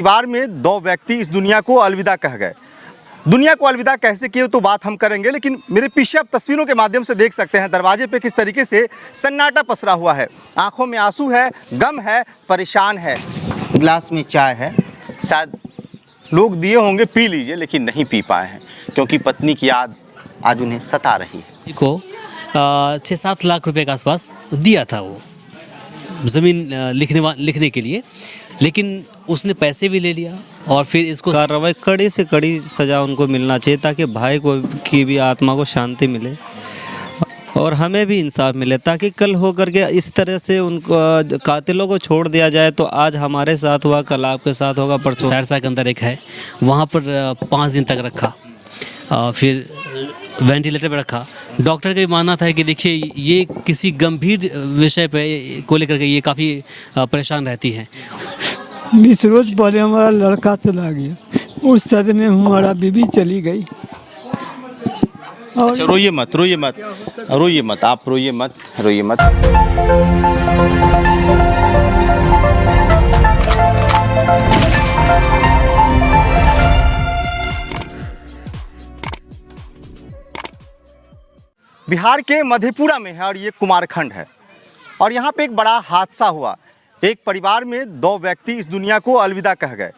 परिवार में दो व्यक्ति इस दुनिया को अलविदा कह गए। दुनिया को अलविदा कैसे किए तो बात हम करेंगे, लेकिन मेरे पीछे आप तस्वीरों के माध्यम से देख सकते हैं दरवाजे पे किस तरीके से सन्नाटा पसरा हुआ है। आंखों में आंसू है, गम है, परेशान है। गिलास में चाय है, शायद लोग दिए होंगे पी लीजिए, लेकिन नहीं पी पाए हैं क्योंकि पत्नी की याद आज उन्हें सता रही है। को 6-7 लाख रुपए के आसपास दिया था वो ज़मीन लिखने के लिए, लेकिन उसने पैसे भी ले लिया और फिर इसको कार्रवाई कड़ी से कड़ी सज़ा उनको मिलना चाहिए ताकि भाई को की भी आत्मा को शांति मिले और हमें भी इंसाफ मिले, ताकि कल हो करके इस तरह से उनको कातिलों को छोड़ दिया जाए। तो आज हमारे साथ हुआ, कल आपके साथ होगा, परसों। सहरसा के अंदर एक है, वहाँ पर 5 दिन तक रखा, फिर वेंटिलेटर पे रखा। डॉक्टर का भी मानना था कि देखिए ये किसी गंभीर विषय पे को लेकर के ये काफ़ी परेशान रहती हैं। 20 रोज पहले हमारा लड़का चला गया, उस सदमे में हमारा बीवी चली गई। अच्छा, रोइए मत, रोइए मत, रोइए मत, आप रोइए मत, रोइए मत। बिहार के मधेपुरा में है और ये कुमारखंड है और यहाँ पे एक बड़ा हादसा हुआ। एक परिवार में दो व्यक्ति इस दुनिया को अलविदा कह गए।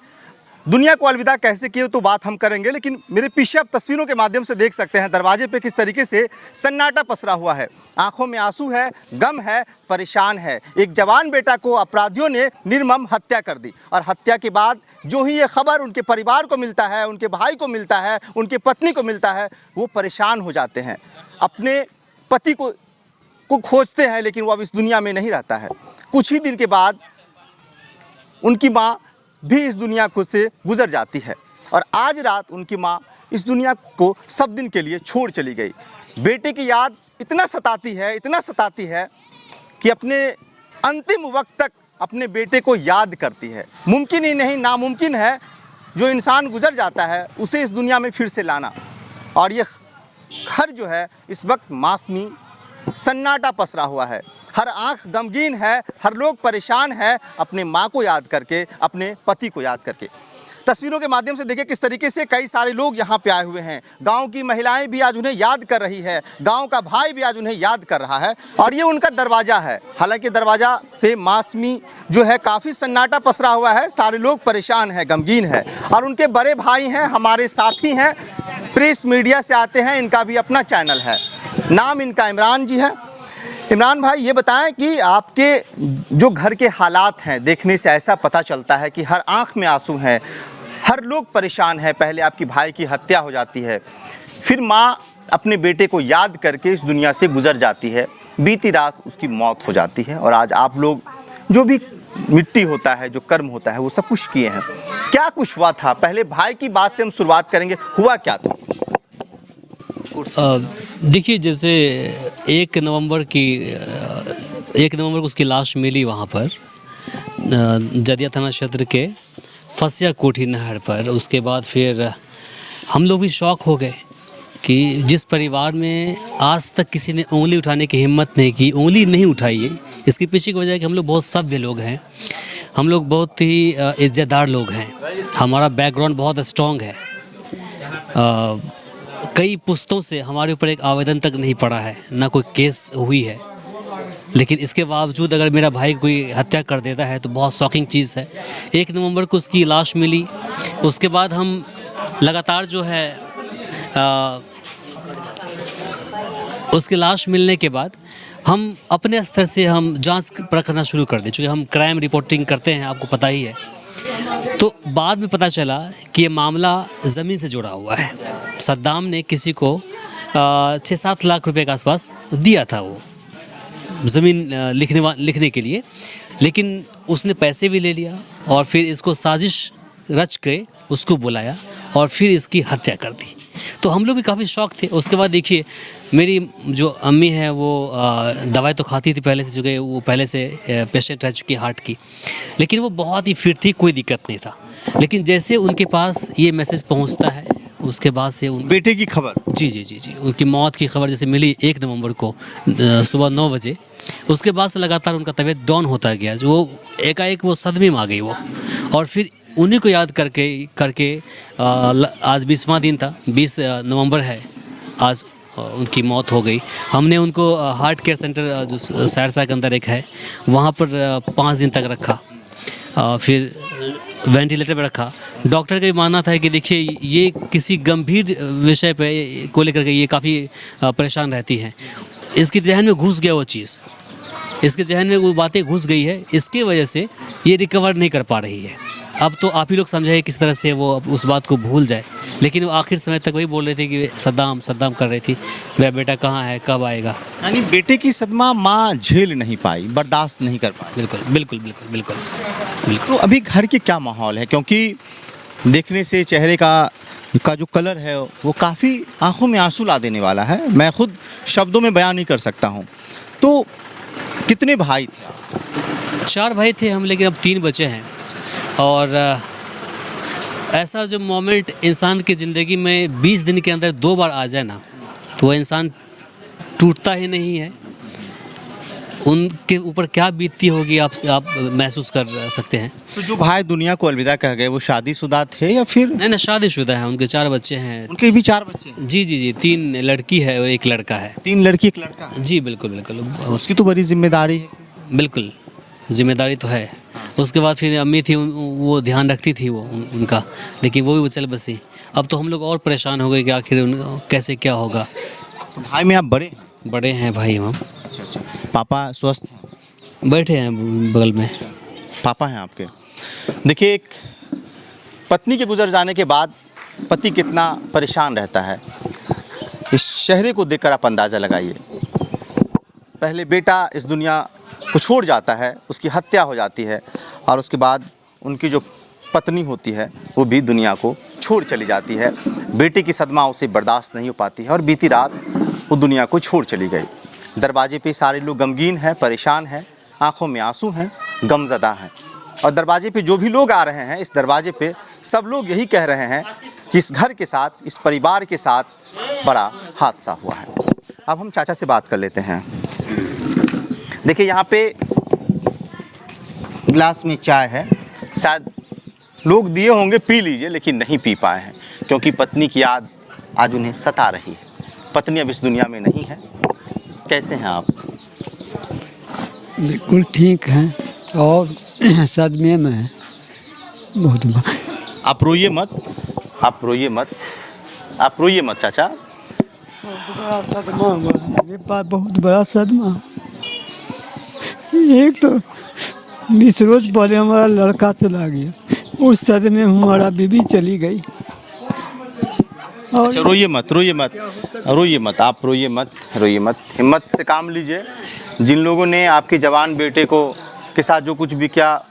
दुनिया को अलविदा कैसे किए तो बात हम करेंगे, लेकिन मेरे पीछे आप तस्वीरों के माध्यम से देख सकते हैं दरवाजे पे किस तरीके से सन्नाटा पसरा हुआ है। आंखों में आंसू है, गम है, परेशान है। एक जवान बेटा को अपराधियों ने निर्मम हत्या कर दी और हत्या के बाद जो ही ये खबर उनके परिवार को मिलता है, उनके भाई को मिलता है, उनके पत्नी को मिलता है, वो परेशान हो जाते हैं। अपने पति को खोजते हैं, लेकिन वो अब इस दुनिया में नहीं रहता है। कुछ ही दिन के बाद उनकी माँ भी इस दुनिया को से गुजर जाती है और आज रात उनकी माँ इस दुनिया को सब दिन के लिए छोड़ चली गई। बेटे की याद इतना सताती है कि अपने अंतिम वक्त तक अपने बेटे को याद करती है। मुमकिन ही नहीं, नामुमकिन है जो इंसान गुजर जाता है उसे इस दुनिया में फिर से लाना। और ये घर जो है इस वक्त मासूमी सन्नाटा पसरा हुआ है। हर आंख गमगीन है, हर लोग परेशान है अपने माँ को याद करके, अपने पति को याद करके। तस्वीरों के माध्यम से देखिए किस तरीके से कई सारे लोग यहाँ पे आए हुए हैं। गांव की महिलाएं भी आज उन्हें याद कर रही है, गांव का भाई भी आज उन्हें याद कर रहा है और ये उनका दरवाज़ा है। हालांकि दरवाज़ा पे मासूमी जो है काफ़ी सन्नाटा पसरा हुआ है, सारे लोग परेशान हैं, गमगीन है और उनके बड़े भाई हैं, हमारे साथी हैं, प्रेस मीडिया से आते हैं, इनका भी अपना चैनल है। नाम इनका इमरान जी है। इमरान भाई, ये बताएं कि आपके जो घर के हालात हैं, देखने से ऐसा पता चलता है कि हर आंख में आंसू हैं, हर लोग परेशान हैं। पहले आपकी भाई की हत्या हो जाती है, फिर माँ अपने बेटे को याद करके इस दुनिया से गुजर जाती है, बीती रात उसकी मौत हो जाती है और आज आप लोग जो भी मिट्टी होता है, जो कर्म होता है, वो सब कुछ किए हैं। क्या कुछ हुआ था? पहले भाई की बात से हम शुरुआत करेंगे, हुआ क्या था? देखिए, जैसे 1 नवंबर को उसकी लाश मिली वहाँ पर जदिया थाना क्षेत्र के फसिया कोठी नहर पर। उसके बाद फिर हम लोग भी शौक हो गए कि जिस परिवार में आज तक किसी ने उंगली उठाने की हिम्मत नहीं की, उंगली नहीं उठाई है। इसके पीछे की वजह है कि हम लोग बहुत सभ्य लोग हैं, हम लोग बहुत ही इज्जतदार लोग हैं, हमारा बैकग्राउंड बहुत स्ट्रॉन्ग है। कई पुश्तों से हमारे ऊपर एक आवेदन तक नहीं पड़ा है, ना कोई केस हुई है, लेकिन इसके बावजूद अगर मेरा भाई कोई हत्या कर देता है तो बहुत शॉकिंग चीज़ है। 1 नवंबर को उसकी लाश मिली। उसके बाद हम लगातार जो है उसकी लाश मिलने के बाद हम अपने स्तर से हम जांच करना शुरू कर दें, चूँकि हम क्राइम रिपोर्टिंग करते हैं, आपको पता ही है। तो बाद में पता चला कि ये मामला ज़मीन से जुड़ा हुआ है। सद्दाम ने किसी को 6-7 लाख रुपए के आसपास दिया था वो ज़मीन लिखने के लिए, लेकिन उसने पैसे भी ले लिया और फिर इसको साजिश रच के उसको बुलाया और फिर इसकी हत्या कर दी। तो हम लोग भी काफ़ी शौक थे। उसके बाद देखिए, मेरी जो अम्मी है वो दवाई तो खाती थी पहले से, जो कि वो पहले से पेशेंट रह चुकी हार्ट की, लेकिन वो बहुत ही फिट थी, कोई दिक्कत नहीं था। लेकिन जैसे उनके पास ये मैसेज पहुंचता है, उसके बाद से उन बेटे की खबर, जी उनकी मौत की खबर जैसे मिली 1 नवंबर को सुबह 9 बजे, उसके बाद से लगातार उनका तबीयत डाउन होता गया। जो एकाएक वो सदमे में आ गई वो, और फिर उन्हीं को याद करके करके आज 20वां दिन था, 20 नवंबर है आज, उनकी मौत हो गई। हमने उनको हार्ट केयर सेंटर जो सहरसा के अंदर एक है वहाँ पर 5 दिन तक रखा, फिर वेंटिलेटर पर रखा। डॉक्टर का भी मानना था कि देखिए ये किसी गंभीर विषय पे को लेकर के ये काफ़ी परेशान रहती हैं, इसके जहन में घुस गया वो चीज़, इसके जहन में वो बातें घुस गई है, इसके वजह से ये रिकवर नहीं कर पा रही है। अब तो आप ही लोग समझाइए किस तरह से वो उस बात को भूल जाए, लेकिन वो आखिर समय तक वही बोल रहे थे कि सद्दाम सद्दाम कर रही थी, मेरा बेटा कहाँ है, कब आएगा। यानी बेटे की सदमा माँ झेल नहीं पाई, बर्दाश्त नहीं कर पाई। बिल्कुल बिल्कुल बिल्कुल बिल्कुल बिल्कुल। तो अभी घर के क्या माहौल है, क्योंकि देखने से चेहरे का जो कलर है वो काफ़ी आंखों में आंसू ला देने वाला है, मैं खुद शब्दों में बयान नहीं कर सकता हूँ। तो कितने भाई थे आप? 4 भाई थे हम, लेकिन अब 3 बचे हैं। और ऐसा जो मोमेंट इंसान की ज़िंदगी में 20 दिन के अंदर 2 बार आ जाए ना, तो वो इंसान टूटता ही नहीं है। उनके ऊपर क्या बीतती होगी आप महसूस कर सकते हैं। तो जो भाई दुनिया को अलविदा कह गए वो शादीशुदा थे या फिर? नहीं, शादीशुदा है, उनके 4 बच्चे हैं। उनके भी 4 बच्चे हैं? जी जी जी, 3 लड़की है और 1 लड़का है। 3 लड़की 1 लड़का? जी बिल्कुल बिल्कुल। उसकी तो बड़ी जिम्मेदारी है। बिल्कुल जिम्मेदारी तो है। उसके बाद फिर अम्मी थी, वो ध्यान रखती थी वो उनका, लेकिन वो भी वो चल बसी। अब तो हम लोग और परेशान हो गए कि आखिर कैसे क्या होगा। भाई में आप बड़े हैं भाई हम। अच्छा। पापा स्वस्थ हैं? बैठे हैं बगल में। पापा हैं आपके। देखिए, एक पत्नी के गुजर जाने के बाद पति कितना परेशान रहता है, इस चेहरे को देखकर आप अंदाज़ा लगाइए। पहले बेटा इस दुनिया को छोड़ जाता है, उसकी हत्या हो जाती है, और उसके बाद उनकी जो पत्नी होती है वो भी दुनिया को छोड़ चली जाती है। बेटे की सदमा उसे बर्दाश्त नहीं हो पाती है और बीती रात वो दुनिया को छोड़ चली गई। दरवाजे पे सारे लोग गमगीन हैं, परेशान हैं, आंखों में आंसू हैं, गमज़दा हैं। और दरवाजे पे जो भी लोग आ रहे हैं, इस दरवाजे पे सब लोग यही कह रहे हैं कि इस घर के साथ, इस परिवार के साथ बड़ा हादसा हुआ है। अब हम चाचा से बात कर लेते हैं। देखिए, यहाँ पे गिलास में चाय है, शायद लोग दिए होंगे पी लीजिए, लेकिन नहीं पी पाए हैं क्योंकि पत्नी की याद आज उन्हें सता रही है। पत्नी अब इस दुनिया में नहीं है। कैसे हैं आप? बिल्कुल ठीक हैं और सदमे में हैं बहुत। आप रोइए मत, आप रोइए मत, आप रोइए मत चाचा। बहुत बड़ा सदमा हुआ है मेरे पास, बहुत बड़ा सदमा। एक तो 20 रोज पहले हमारा लड़का चला गया, उस सदमे हमारा बीवी चली गई। अच्छा, रोइए मत, रोइए मत, रोइए मत, आप रोइए मत, रोइए मत, हिम्मत से काम लीजिए। जिन लोगों ने आपके जवान बेटे को के साथ जो कुछ भी किया,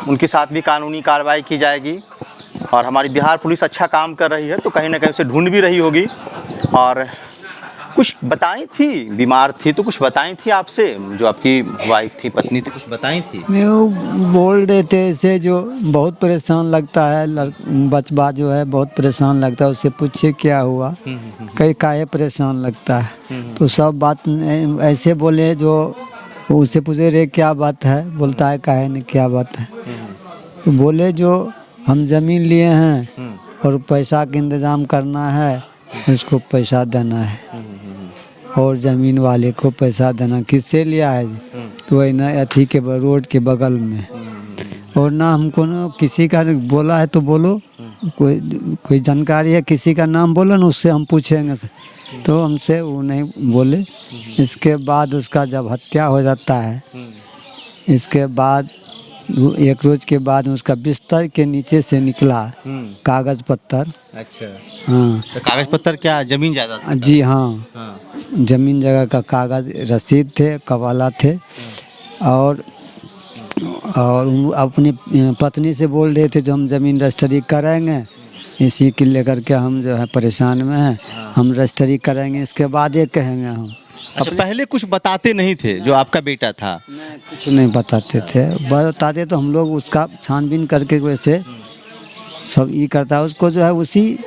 उनके साथ भी कानूनी कार्रवाई की जाएगी। और हमारी बिहार पुलिस अच्छा काम कर रही है, तो कहीं ना कहीं उसे ढूंढ भी रही होगी। और कुछ बताई थी, बीमार थी तो कुछ बताई थी आपसे, जो आपकी वाइफ थी, पत्नी थी, कुछ बताई थी? मैं वो बोल रहे थे ऐसे, जो बहुत परेशान लगता है, बचवा जो है बहुत परेशान लगता है, उससे पूछे क्या हुआ, कई काहे परेशान लगता है, तो सब बात ऐसे बोले। जो उससे पूछे रे क्या बात है, बोलता है काहे नहीं क्या बात है, तो बोले जो हम ज़मीन लिए हैं और पैसा का इंतज़ाम करना है, उसको पैसा देना है और ज़मीन वाले को पैसा देना। किससे लिया है? तो वही ना अथी के रोड के बगल में। और ना हमको ना किसी का बोला है तो बोलो, कोई जानकारी है, किसी का नाम बोलो ना, उससे हम पूछेंगे। तो हमसे वो नहीं बोले। इसके बाद उसका जब हत्या हो जाता है, इसके बाद 1 रोज के बाद उसका बिस्तर के नीचे से निकला कागज़ पत्तर। अच्छा, हाँ। तो कागज पत्तर क्या, जमीन जायदाद? जी हाँ, ज़मीन जगह का कागज़, रसीद थे, कवाला थे। और अपनी पत्नी से बोल रहे थे जो हम ज़मीन रजिस्ट्री करेंगे, इसी के लेकर के हम जो है परेशान में हैं, हम रजिस्ट्री करेंगे, इसके बाद ये कहेंगे हम। अच्छा, पहले कुछ बताते नहीं थे जो आपका बेटा था? कुछ नहीं बताते थे, बताते तो हम लोग उसका छानबीन करके वैसे सब ये करता है। उसको जो है उसी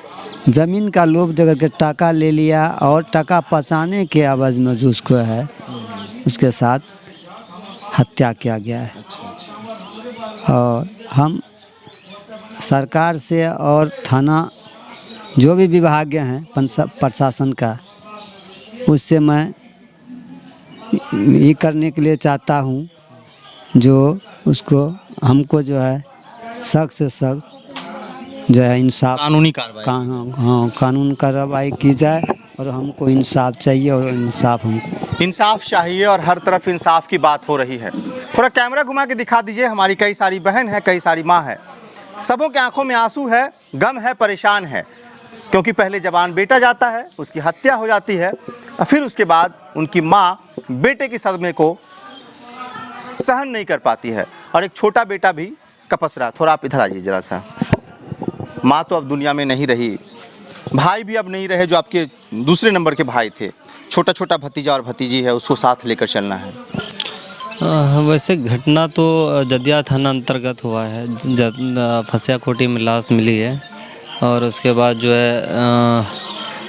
ज़मीन का लोभ देकर के टाका ले लिया, और टाका पचाने के आवाज़ में जो उसको है उसके साथ हत्या किया गया है। और हम सरकार से और थाना जो भी विभाग हैं प्रशासन का, उससे मैं ये करने के लिए चाहता हूँ जो उसको हमको जो है सख्त से सख्त जो है इंसाफ कानूनी कार्रवाई। कानून कार्रवाई की जाए और हमको इंसाफ चाहिए और इंसाफ हमको इंसाफ चाहिए और हर तरफ इंसाफ की बात हो रही है। थोड़ा कैमरा घुमा के दिखा दीजिए। हमारी कई सारी बहन है, कई सारी माँ है, सबों के आंखों में आंसू है, गम है, परेशान है, क्योंकि पहले जवान बेटा जाता है, उसकी हत्या हो जाती है और फिर उसके बाद उनकी माँ बेटे के सदमे को सहन नहीं कर पाती है और एक छोटा बेटा भी कपस रहा। थोड़ा आप इधर आइए ज़रा सा। माँ तो अब दुनिया में नहीं रही, भाई भी अब नहीं रहे जो आपके दूसरे नंबर के भाई थे, छोटा छोटा भतीजा और भतीजी है, उसको साथ लेकर चलना है। वैसे घटना तो जदिया थाना अंतर्गत हुआ है। फसिया कोटी में लाश मिली है और उसके बाद जो है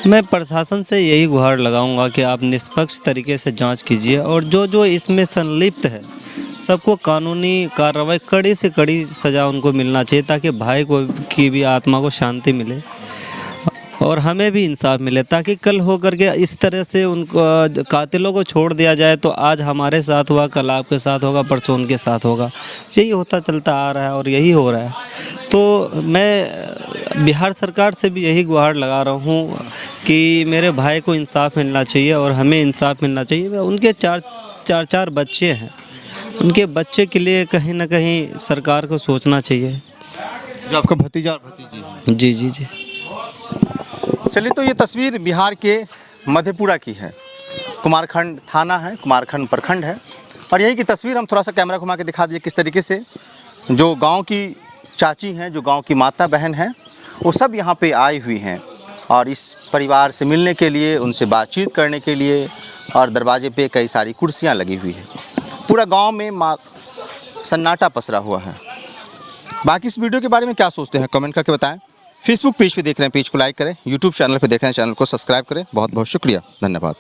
मैं प्रशासन से यही गुहार लगाऊंगा कि आप निष्पक्ष तरीके से जांच कीजिए और जो जो इसमें संलिप्त है सबको कानूनी कार्रवाई, कड़ी से कड़ी सज़ा उनको मिलना चाहिए ताकि भाई को की भी आत्मा को शांति मिले और हमें भी इंसाफ मिले, ताकि कल हो करके इस तरह से उनको कातिलों को छोड़ दिया जाए तो आज हमारे साथ हुआ, कल आपके साथ होगा, परसों उनके साथ होगा। यही होता चलता आ रहा है और यही हो रहा है। तो मैं बिहार सरकार से भी यही गुहार लगा रहा हूँ कि मेरे भाई को इंसाफ मिलना चाहिए और हमें इंसाफ मिलना चाहिए। उनके चार बच्चे हैं, उनके बच्चे के लिए कहीं ना कहीं सरकार को सोचना चाहिए। जो आपका भतीजा और भतीजी है। जी जी जी। चलिए, तो ये तस्वीर बिहार के मधेपुरा की है। कुमारखंड थाना है, कुमारखंड प्रखंड है और यही की तस्वीर हम थोड़ा सा कैमरा घुमा के दिखा दीजिए किस तरीके से जो गांव की चाची हैं, जो गांव की माता बहन हैं, वो सब यहाँ पे आई हुई हैं और इस परिवार से मिलने के लिए, उनसे बातचीत करने के लिए, और दरवाजे पे कई सारी कुर्सियाँ लगी हुई हैं। पूरा गांव में सन्नाटा पसरा हुआ है। बाकी इस वीडियो के बारे में क्या सोचते हैं कमेंट करके बताएं। फेसबुक पेज पे देख रहे हैं, पेज को लाइक करें। यूट्यूब चैनल पे देख रहे हैं, चैनल को सब्सक्राइब करें। बहुत बहुत शुक्रिया, धन्यवाद।